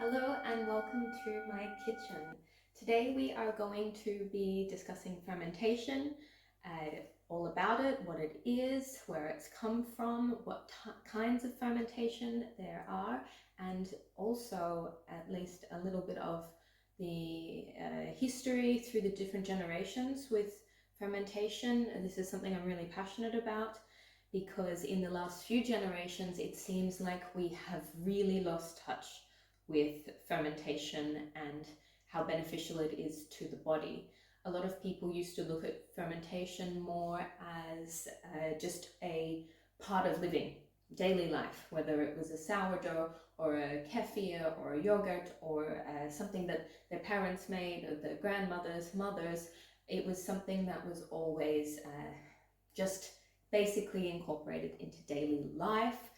Hello and welcome to my kitchen. Today we are going to be discussing fermentation, all about it, what it is, where it's come from, what kinds of fermentation there are, and also at least a little bit of the history through the different generations with fermentation. This is something I'm really passionate about because in the last few generations it seems like we have really lost touch with fermentation and how beneficial it is to the body. A lot of people used to look at fermentation more as just a part of living, daily life, whether it was a sourdough or a kefir or a yogurt or something that their parents made or their grandmothers, mothers. It was something that was always just basically incorporated into daily life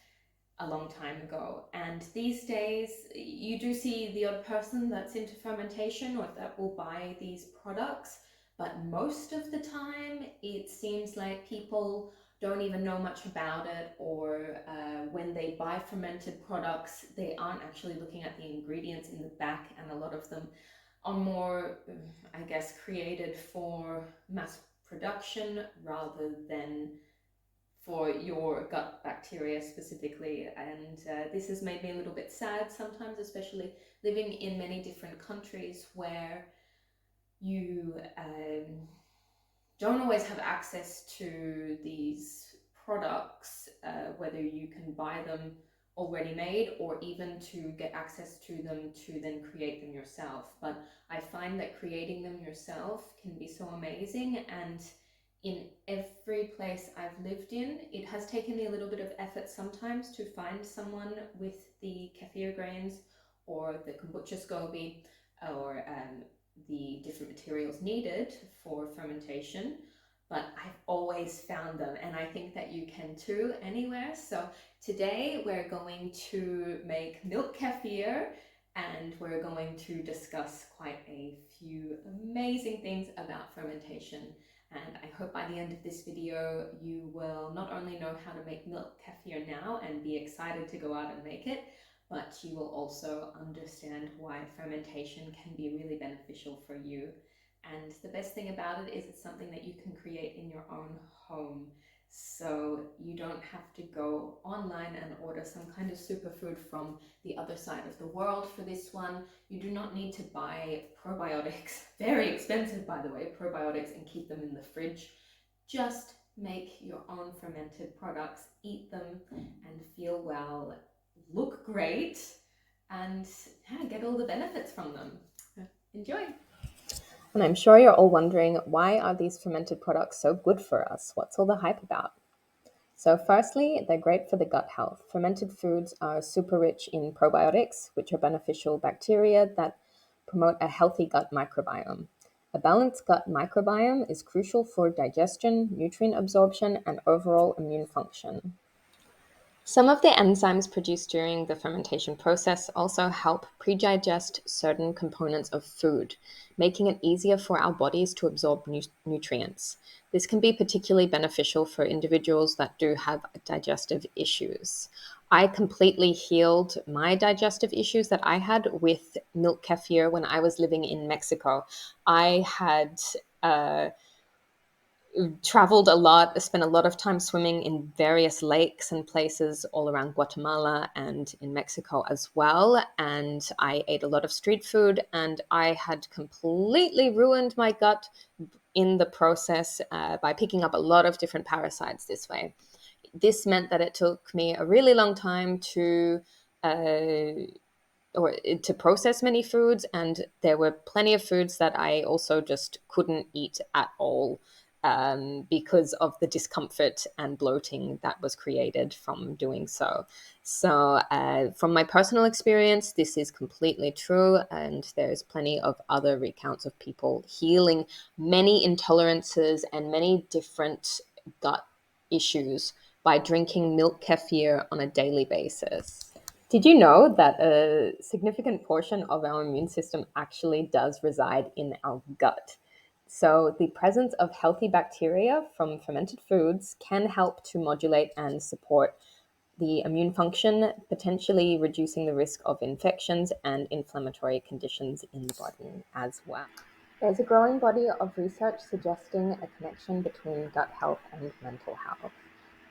a long time ago. And these days you do see the odd person that's into fermentation or that will buy these products, but most of the time it seems like people don't even know much about it, or when they buy fermented products they aren't actually looking at the ingredients in the back, and a lot of them are more I guess created for mass production rather than for your gut bacteria specifically. And this has made me a little bit sad sometimes, especially living in many different countries where you don't always have access to these products, whether you can buy them already made or even to get access to them to then create them yourself. But I find that creating them yourself can be so amazing, and in every place I've lived in, it has taken me a little bit of effort sometimes to find someone with the kefir grains or the kombucha scoby or the different materials needed for fermentation, but I've always found them, and I think that you can too anywhere. So today we're going to make milk kefir, and we're going to discuss quite a few amazing things about fermentation. And I hope by the end of this video you will not only know how to make milk kefir now and be excited to go out and make it, but you will also understand why fermentation can be really beneficial for you. And the best thing about it is it's something that you can create in your own home. So you don't have to go online and order some kind of superfood from the other side of the world for this one. You do not need to buy probiotics, very expensive by the way, probiotics, and keep them in the fridge. Just make your own fermented products, eat them and feel well, look great, and get all the benefits from them. Enjoy! And I'm sure you're all wondering, why are these fermented products so good for us? What's all the hype about? So firstly, they're great for the gut health. Fermented foods are super rich in probiotics, which are beneficial bacteria that promote a healthy gut microbiome. A balanced gut microbiome is crucial for digestion, nutrient absorption, and overall immune function. Some of the enzymes produced during the fermentation process also help pre-digest certain components of food, making it easier for our bodies to absorb nutrients. This can be particularly beneficial for individuals that do have digestive issues. I completely healed my digestive issues that I had with milk kefir when I was living in Mexico. I had traveled a lot, spent a lot of time swimming in various lakes and places all around Guatemala and in Mexico as well. And I ate a lot of street food, and I had completely ruined my gut in the process by picking up a lot of different parasites this way. This meant that it took me a really long time uh, to process many foods, and there were plenty of foods that I also just couldn't eat at all because of the discomfort and bloating that was created from doing so. So, from my personal experience, this is completely true, and there's plenty of other recounts of people healing many intolerances and many different gut issues by drinking milk kefir on a daily basis. Did you know that a significant portion of our immune system actually does reside in our gut? So, the presence of healthy bacteria from fermented foods can help to modulate and support the immune function, potentially reducing the risk of infections and inflammatory conditions in the body as well. There's a growing body of research suggesting a connection between gut health and mental health.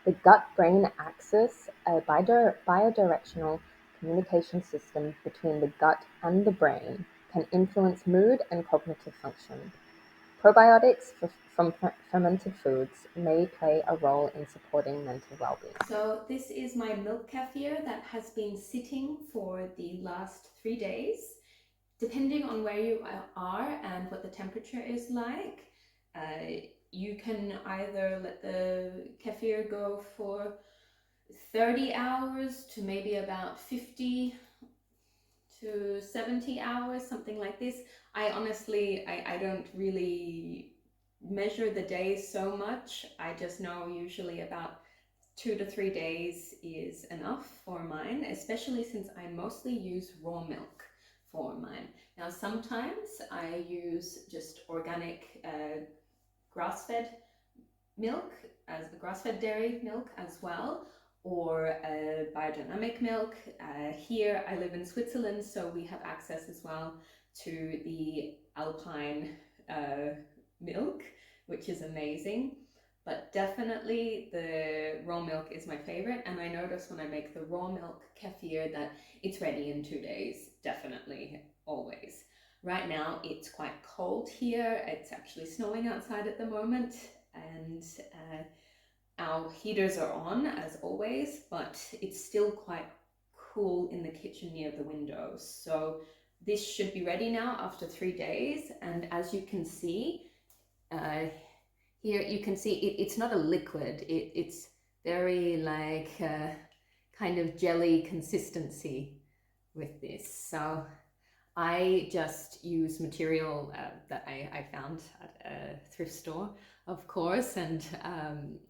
The gut-brain axis, a bidirectional communication system between the gut and the brain, can influence mood and cognitive function. Probiotics from fermented foods may play a role in supporting mental well-being. So this is my milk kefir that has been sitting for the last 3 days. Depending on where you are and what the temperature is like, you can either let the kefir go for 30 hours to maybe about 50 to 70 hours, something like this. I honestly, I don't really measure the days so much. I just know usually about 2 to 3 days is enough for mine, especially since I mostly use raw milk for mine. Now sometimes I use just organic grass-fed milk, as the grass-fed dairy milk as well, or biodynamic milk. Here I live in Switzerland, so we have access as well to the alpine milk, which is amazing. But definitely the raw milk is my favorite, and I notice when I make the raw milk kefir that it's ready in 2 days, definitely, always. Right now it's quite cold here, it's actually snowing outside at the moment, and our heaters are on as always, but it's still quite cool in the kitchen near the windows. So this should be ready now after 3 days, and as you can see, here you can see it's not a liquid, it's very like kind of jelly consistency with this. So I just use material that I found at a thrift store, of course, and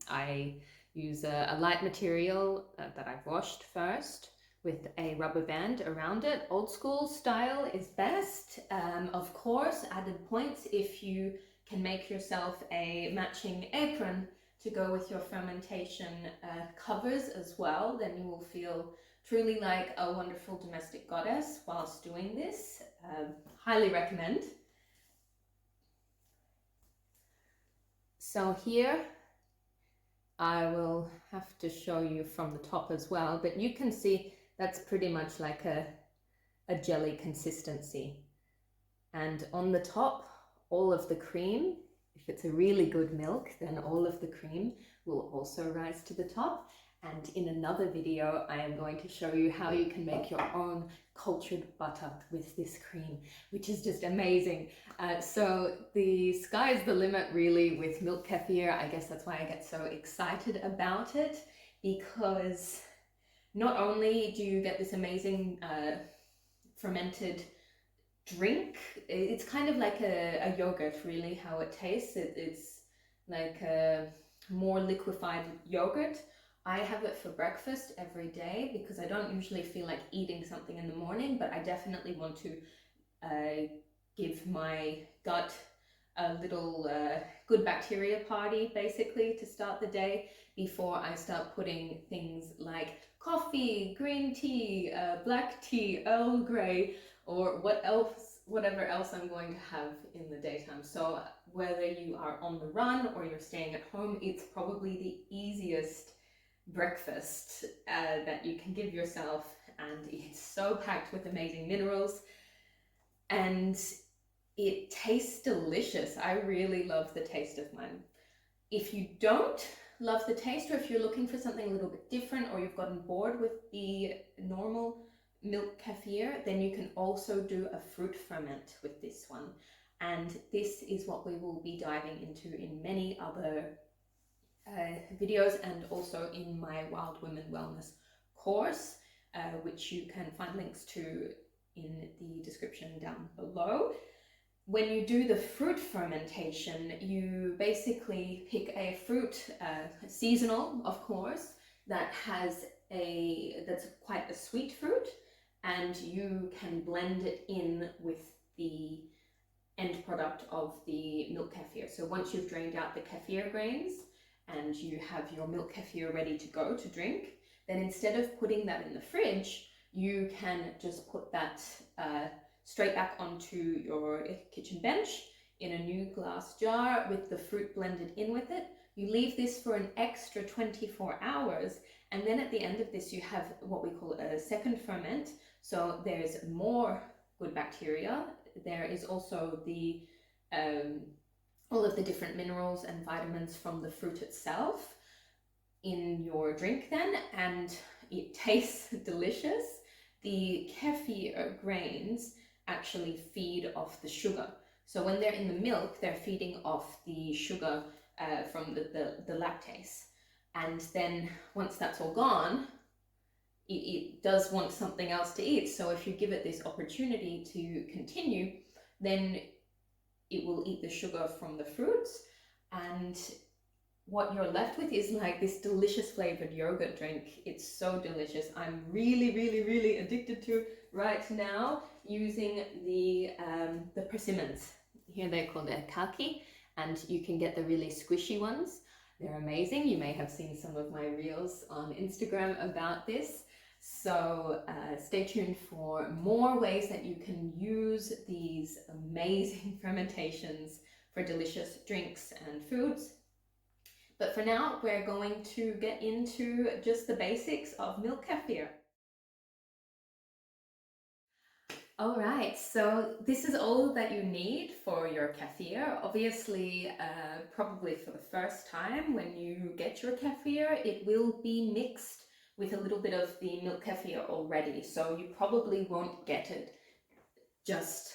I use a light material that I've washed first with a rubber band around it. Old school style is best. Of course, added points if you can make yourself a matching apron to go with your fermentation covers as well, then you will feel truly like a wonderful domestic goddess whilst doing this. Highly recommend. So here I will have to show you from the top as well, but you can see that's pretty much like a jelly consistency. And on the top, all of the cream, if it's a really good milk, then all of the cream will also rise to the top. And in another video, I am going to show you how you can make your own cultured butter with this cream, which is just amazing. So the sky's the limit really with milk kefir. I guess that's why I get so excited about it, because not only do you get this amazing fermented drink, it's kind of like a yogurt really, how it tastes. It's like a more liquefied yogurt. I have it for breakfast every day because I don't usually feel like eating something in the morning, but I definitely want to give my gut a little good bacteria party basically to start the day before I start putting things like coffee, green tea, black tea, Earl Grey, or whatever else I'm going to have in the daytime. So whether you are on the run or you're staying at home, it's probably the easiest breakfast that you can give yourself, and it's so packed with amazing minerals and it tastes delicious. I really love the taste of mine. If you don't love the taste, or if you're looking for something a little bit different, or you've gotten bored with the normal milk kefir, then you can also do a fruit ferment with this one. And this is what we will be diving into in many other videos, and also in my Wild Women Wellness course, which you can find links to in the description down below. When you do the fruit fermentation, you basically pick a fruit, seasonal of course, that's quite a sweet fruit, and you can blend it in with the end product of the milk kefir. So once you've drained out the kefir grains and you have your milk kefir ready to go to drink, then instead of putting that in the fridge, you can just put that straight back onto your kitchen bench in a new glass jar with the fruit blended in with it. You leave this for an extra 24 hours, and then at the end of this you have what we call a second ferment. So there's more good bacteria. There is also the all of the different minerals and vitamins from the fruit itself in your drink then, and it tastes delicious. The kefir grains actually feed off the sugar. So when they're in the milk, they're feeding off the sugar from the lactase. And then once that's all gone, it does want something else to eat. So if you give it this opportunity to continue, then it will eat the sugar from the fruits, and what you're left with is like this delicious flavored yogurt drink. It's so delicious. I'm really addicted to right now, using the persimmons. Here they're called kaki, and you can get the really squishy ones. They're amazing. You may have seen some of my reels on Instagram about this. So stay tuned for more ways that you can use these amazing fermentations for delicious drinks and foods. But for now, we're going to get into just the basics of milk kefir. All right, so this is all that you need for your kefir. Obviously, probably for the first time when you get your kefir, it will be mixed with a little bit of the milk kefir already. So you probably won't get it just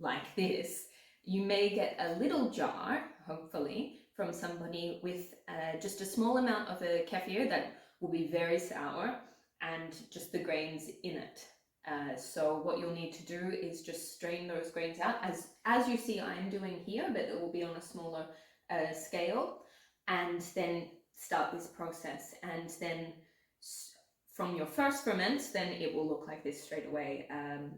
like this. You may get a little jar, hopefully, from somebody with just a small amount of a kefir that will be very sour and just the grains in it. So what you'll need to do is just strain those grains out, as you see I'm doing here, but it will be on a smaller scale, and then start this process. And then from your first ferment, then it will look like this straight away, and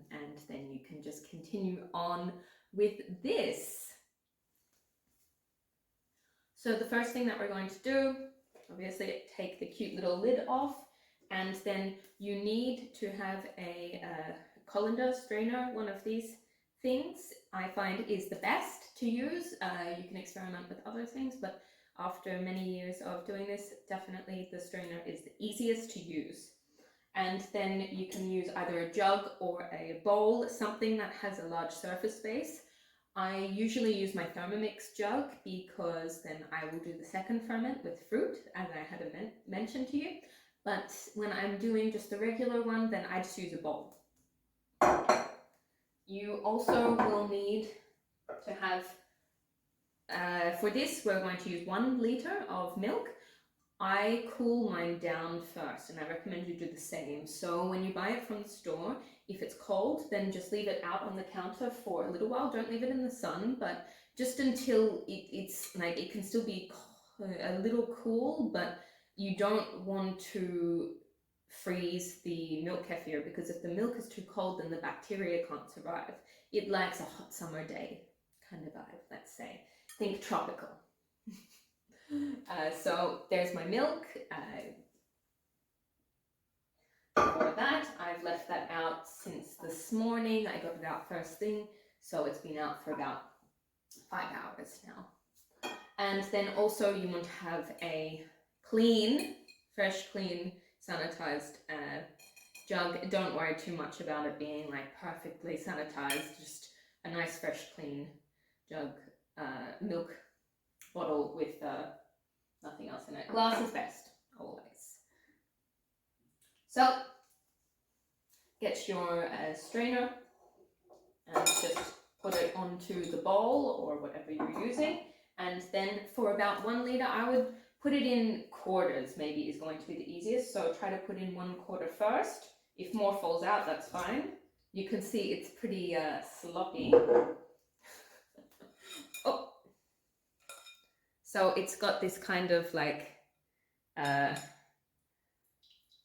then you can just continue on with this. So the first thing that we're going to do, obviously take the cute little lid off, and then you need to have a colander strainer. One of these things I find is the best to use. You can experiment with other things, but after many years of doing this, definitely the strainer is the easiest to use. And then you can use either a jug or a bowl, something that has a large surface space. I usually use my Thermomix jug because then I will do the second ferment with fruit, as I had mentioned to you. But when I'm doing just the regular one, then I just use a bowl. You also will need to have, for this, we're going to use 1 liter of milk. I cool mine down first, and I recommend you do the same. So when you buy it from the store, if it's cold, then just leave it out on the counter for a little while. Don't leave it in the sun, but just until it's like, it can still be a little cool, but you don't want to freeze the milk kefir, because if the milk is too cold, then the bacteria can't survive. It likes a hot summer day kind of vibe, let's say. Think tropical. So there's my milk. For that, I've left that out since this morning. I got it out first thing, so it's been out for about 5 hours now. And then also you want to have a clean, fresh, clean, sanitized jug. Don't worry too much about it being like perfectly sanitized, just a nice, fresh, clean jug, milk bottle with nothing else in it. Glass is best, always. So, get your strainer and just put it onto the bowl or whatever you're using. And then for about 1 liter, I would put it in quarters, maybe is going to be the easiest. So try to put in 1/4 first. If more falls out, that's fine. You can see it's pretty sloppy. Oh. So it's got this kind of like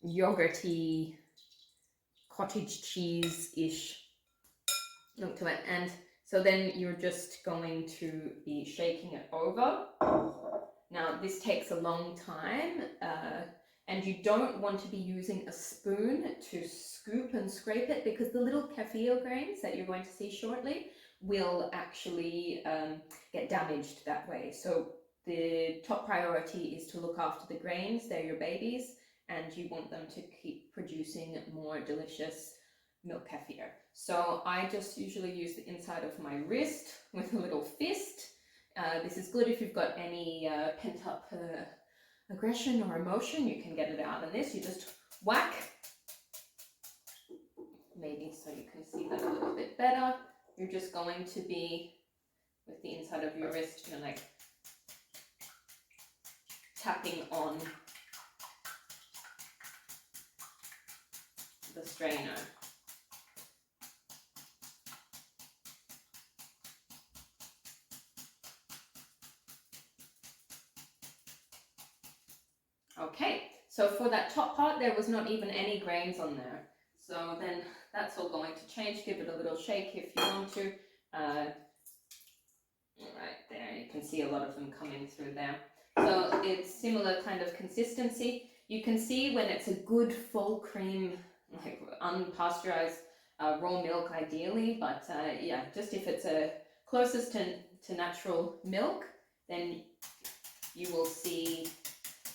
yogurty, cottage cheese-ish look to it. And so then you're just going to be shaking it over. Now this takes a long time, and you don't want to be using a spoon to scoop and scrape it, because the little kefir grains that you're going to see shortly will actually get damaged that way. So the top priority is to look after the grains. They're your babies, and you want them to keep producing more delicious milk kefir. So I just usually use the inside of my wrist with a little fist. This is good if you've got any pent-up aggression or emotion. You can get it out in this. You just whack, maybe so you can see that a little bit better. You're just going to be, with the inside of your wrist, you're like tapping on the strainer. Okay, so for that top part, there was not even any grains on there. So then that's all going to change. Give it a little shake if you want to. Right there, you can see a lot of them coming through there. So it's similar kind of consistency. You can see when it's a good full cream, like unpasteurized raw milk ideally, but yeah, just if it's closest to natural milk, then you will see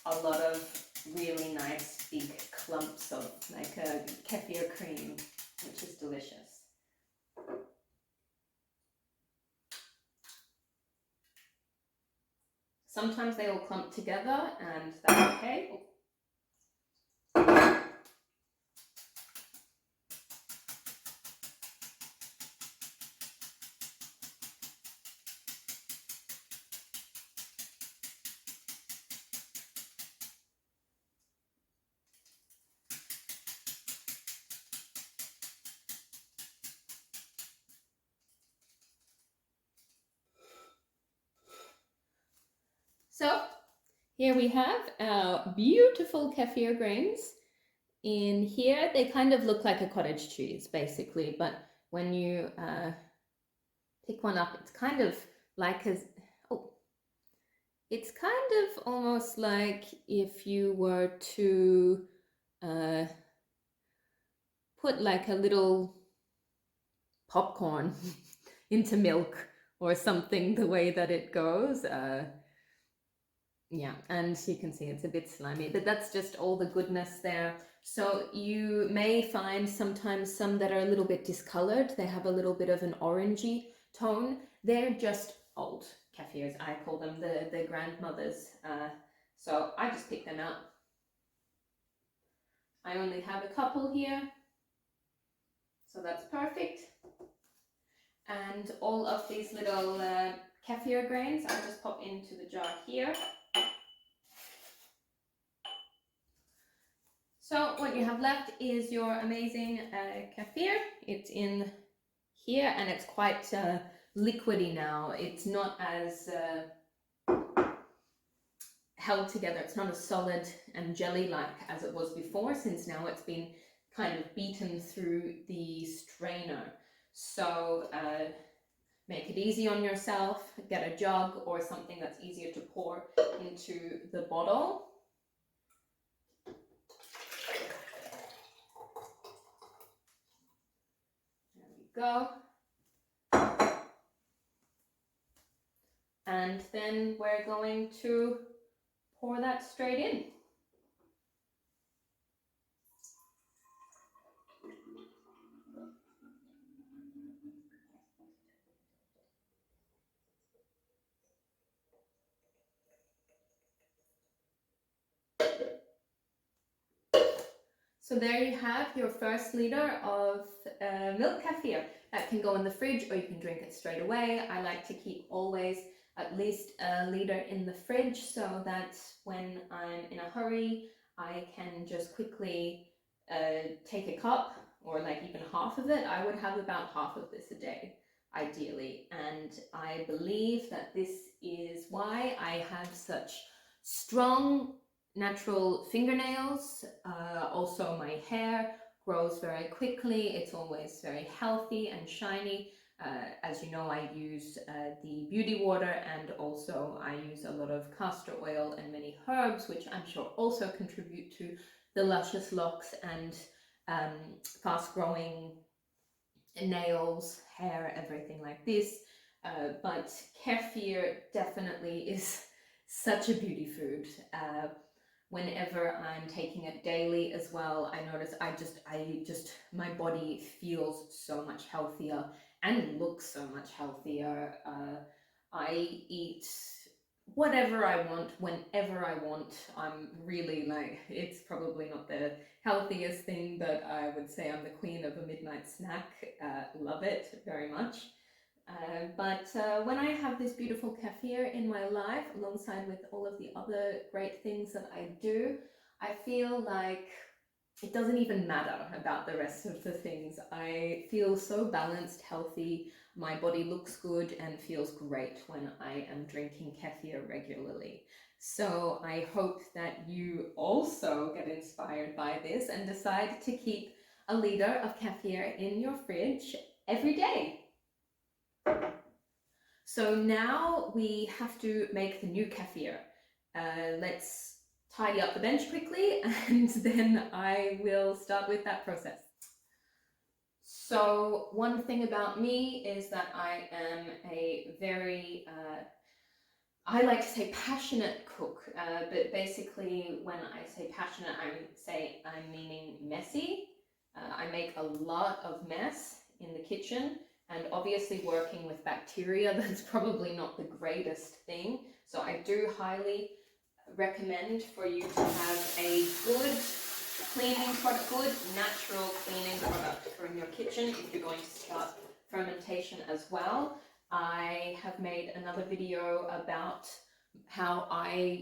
a lot of really nice big clumps of like a kefir cream, which is delicious. Sometimes they all clump together, and that's okay. So here we have our beautiful kefir grains. In here, they kind of look like a cottage cheese, basically, but when you pick one up, it's kind of like it's kind of almost like if you were to put like a little popcorn into milk or something, the way that it goes. Yeah, and you can see it's a bit slimy, but that's just all the goodness there. So you may find sometimes some that are a little bit discolored. They have a little bit of an orangey tone. They're just old kefirs. I call them the grandmothers. So I just pick them out. I only have a couple here, so that's perfect. And all of these little kefir grains, I just pop into the jar here. So what you have left is your amazing kefir. It's in here, and it's quite liquidy now. It's not as held together. It's not as solid and jelly-like as it was before, since now it's been kind of beaten through the strainer. So make it easy on yourself. Get a jug or something that's easier to pour into the bottle. Go. And then we're going to pour that straight in. So there you have your first liter of milk kefir. That can go in the fridge, or you can drink it straight away. I like to keep always at least a liter in the fridge, so that when I'm in a hurry, I can just quickly take a cup, or like even half of it. I would have about half of this a day, ideally. And I believe that this is why I have such strong natural fingernails. Also my hair grows very quickly. It's always very healthy and shiny. As you know, I use the beauty water, and also I use a lot of castor oil and many herbs, which I'm sure also contribute to the luscious locks and fast growing nails, hair, everything like this. But kefir definitely is such a beauty food. Whenever I'm taking it daily as well, I notice my body feels so much healthier and looks so much healthier. I eat whatever I want, whenever I want. I'm really like, it's probably not the healthiest thing, but I would say I'm the queen of a midnight snack. Love it very much. But when I have this beautiful kefir in my life, alongside with all of the other great things that I do, I feel like it doesn't even matter about the rest of the things. I feel so balanced, healthy, my body looks good and feels great when I am drinking kefir regularly. So I hope that you also get inspired by this and decide to keep a liter of kefir in your fridge every day. So now we have to make the new kefir. Let's tidy up the bench quickly and then I will start with that process. So one thing about me is that I am a very, I like to say passionate cook, but basically when I say passionate, I'm meaning messy. I make a lot of mess in the kitchen, and obviously working with bacteria, that's probably not the greatest thing. So I do highly recommend for you to have a good cleaning product, good natural cleaning product for in your kitchen if you're going to start fermentation as well. I have made another video about how I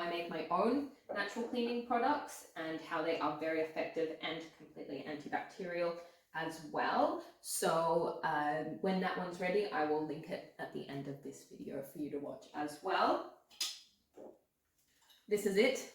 make my own natural cleaning products and how they are very effective and completely antibacterial as well. So when that one's ready, I will link it at the end of this video for you to watch as well. This is it.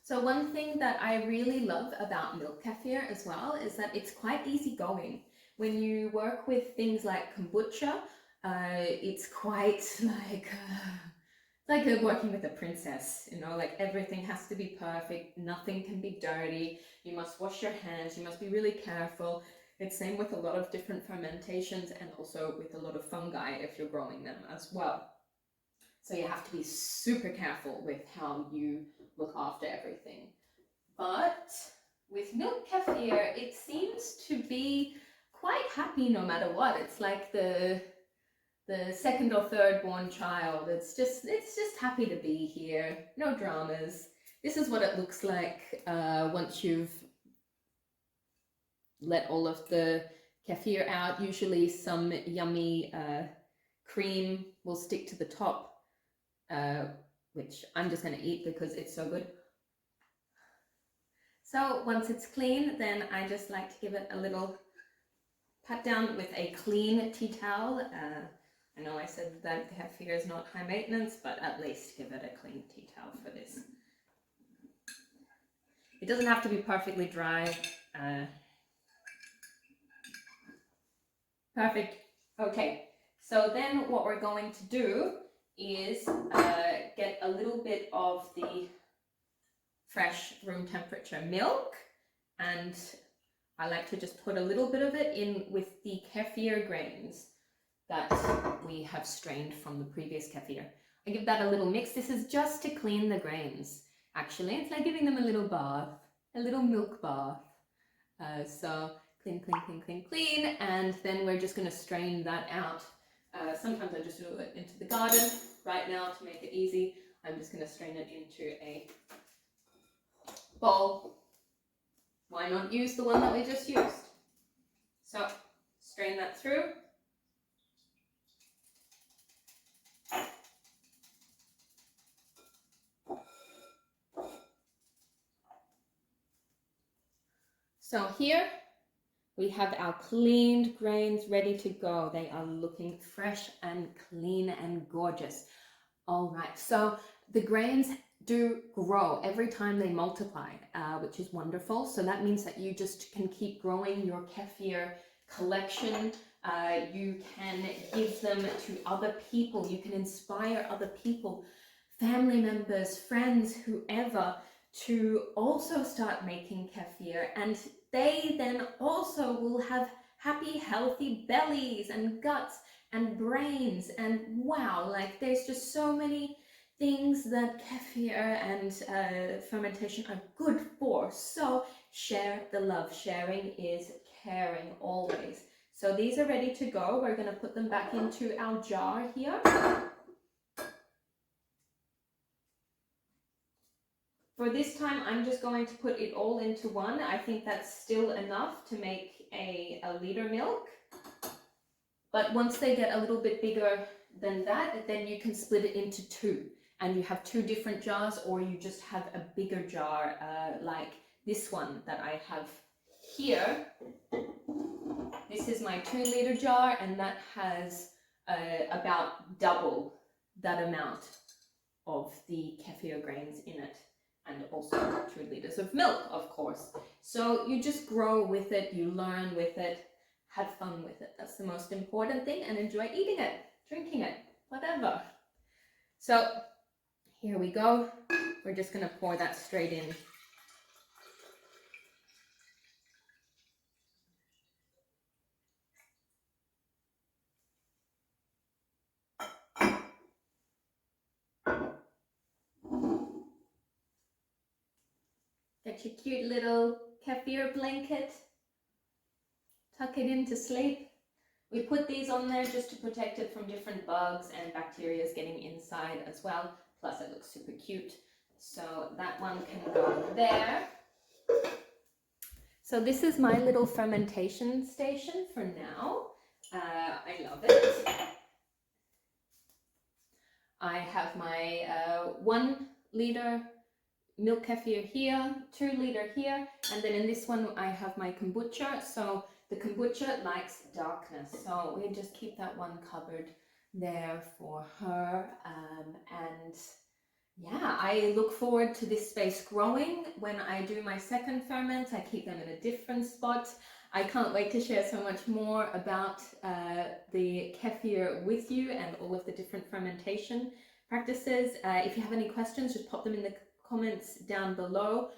So one thing that I really love about milk kefir as well is that it's quite easygoing. When you work with things like kombucha, it's quite like working with a princess, you know, like everything has to be perfect, nothing can be dirty, you must wash your hands, you must be really careful. It's same with a lot of different fermentations and also with a lot of fungi if you're growing them as well. So you have to be super careful with how you look after everything. But with milk kefir, it seems to be quite happy no matter what. It's like the second or third born child. It's just happy to be here. No dramas. This is what it looks like once you've let all of the kefir out. Usually some yummy cream will stick to the top, which I'm just going to eat because it's so good. So once it's clean, then I just like to give it a little pat down with a clean tea towel. I know I said that kefir is not high maintenance, but at least give it a clean tea towel for this. It doesn't have to be perfectly dry. Perfect. Okay, so then what we're going to do is get a little bit of the fresh room temperature milk, and I like to just put a little bit of it in with the kefir grains that we have strained from the previous kefir. I give that a little mix. This is just to clean the grains. Actually, it's like giving them a little bath, a little milk bath. So clean, clean, clean, clean, clean, and then we're just going to strain that out. Sometimes I just do it into the garden. Right now, to make it easy, I'm just going to strain it into a bowl. Why not use the one that we just used? So strain that through. So here We have our cleaned grains ready to go. They are looking fresh and clean and gorgeous. All right, so the grains do grow every time they multiply, which is wonderful. So that means that you just can keep growing your kefir collection. You can give them to other people. You can inspire other people, family members, friends, whoever, to also start making kefir. And they then also will have happy, healthy bellies and guts and brains. And wow, like there's just so many things that kefir and fermentation are good for. So share the love. Sharing is caring always. So these are ready to go. We're going to put them back into our jar here. For this time, I'm just going to put it all into one. I think that's still enough to make a liter milk. But once they get a little bit bigger than that, then you can split it into two. And you have two different jars, or you just have a bigger jar like this one that I have here. This is my 2-liter jar, and that has about double that amount of the kefir grains in it, and also 2 liters of milk, of course. So you just grow with it, you learn with it, have fun with it. That's the most important thing, and enjoy eating it, drinking it, whatever. So here we go. We're just going to pour that straight in. Get your cute little kefir blanket. Tuck it in to sleep. We put these on there just to protect it from different bugs and bacteria getting inside as well. Plus it looks super cute. So that one can go there. So this is my little fermentation station for now. I love it. I have my 1 liter milk kefir here, 2 liter here, and then in this one I have my kombucha. So the kombucha likes darkness, so we just keep that one covered there for her. And yeah, I look forward to this space growing. When I do my second ferment, I keep them in a different spot. I can't wait to share so much more about the kefir with you and all of the different fermentation practices. If you have any questions, just pop them in the comments down below.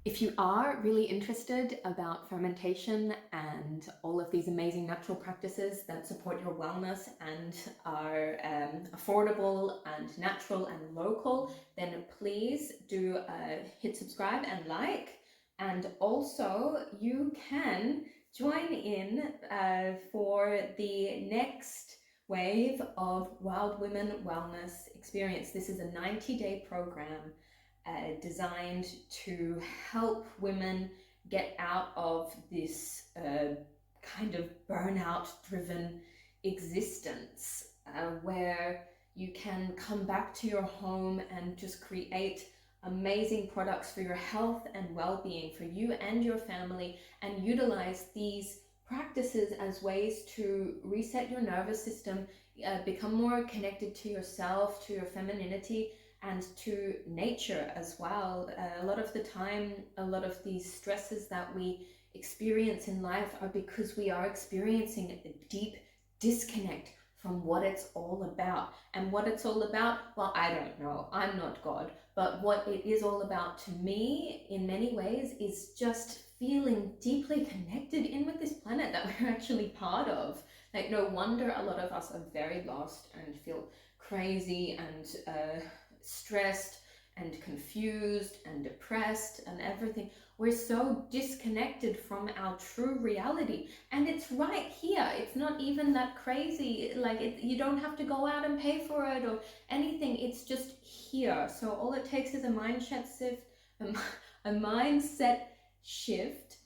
If you are really interested about fermentation and all of these amazing natural practices that support your wellness and are affordable and natural and local, then please do hit subscribe and like. And also you can join in for the next wave of Wild Women Wellness Experience. This is a 90-day program designed to help women get out of this kind of burnout driven existence where you can come back to your home and just create amazing products for your health and well-being for you and your family, and utilize these practices as ways to reset your nervous system, become more connected to yourself, to your femininity, and to nature as well. A lot of the time, a lot of these stresses that we experience in life are because we are experiencing a deep disconnect from what it's all about. And what it's all about, well, I don't know, I'm not God, but what it is all about to me in many ways is just feeling deeply connected in with this planet that we're actually part of. Like, no wonder a lot of us are very lost and feel crazy and stressed and confused and depressed and everything. We're so disconnected from our true reality, and it's right here. It's not even that crazy. Like, you don't have to go out and pay for it or anything. It's just here. So all it takes is a mindset shift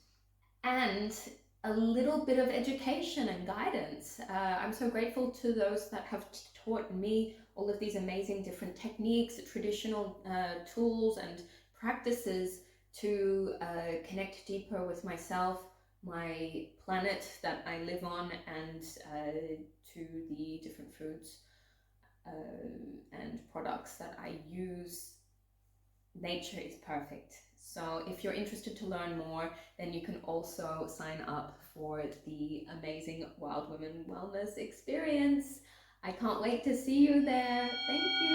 and a little bit of education and guidance. I'm so grateful to those that have taught me all of these amazing different techniques, traditional tools and practices to connect deeper with myself, my planet that I live on, and to the different foods and products that I use, nature is perfect. So if you're interested to learn more, then you can also sign up for the amazing Wild Women Wellness experience. I can't wait to see you there. Thank you.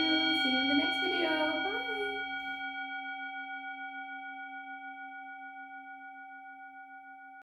See you in the next video. Bye.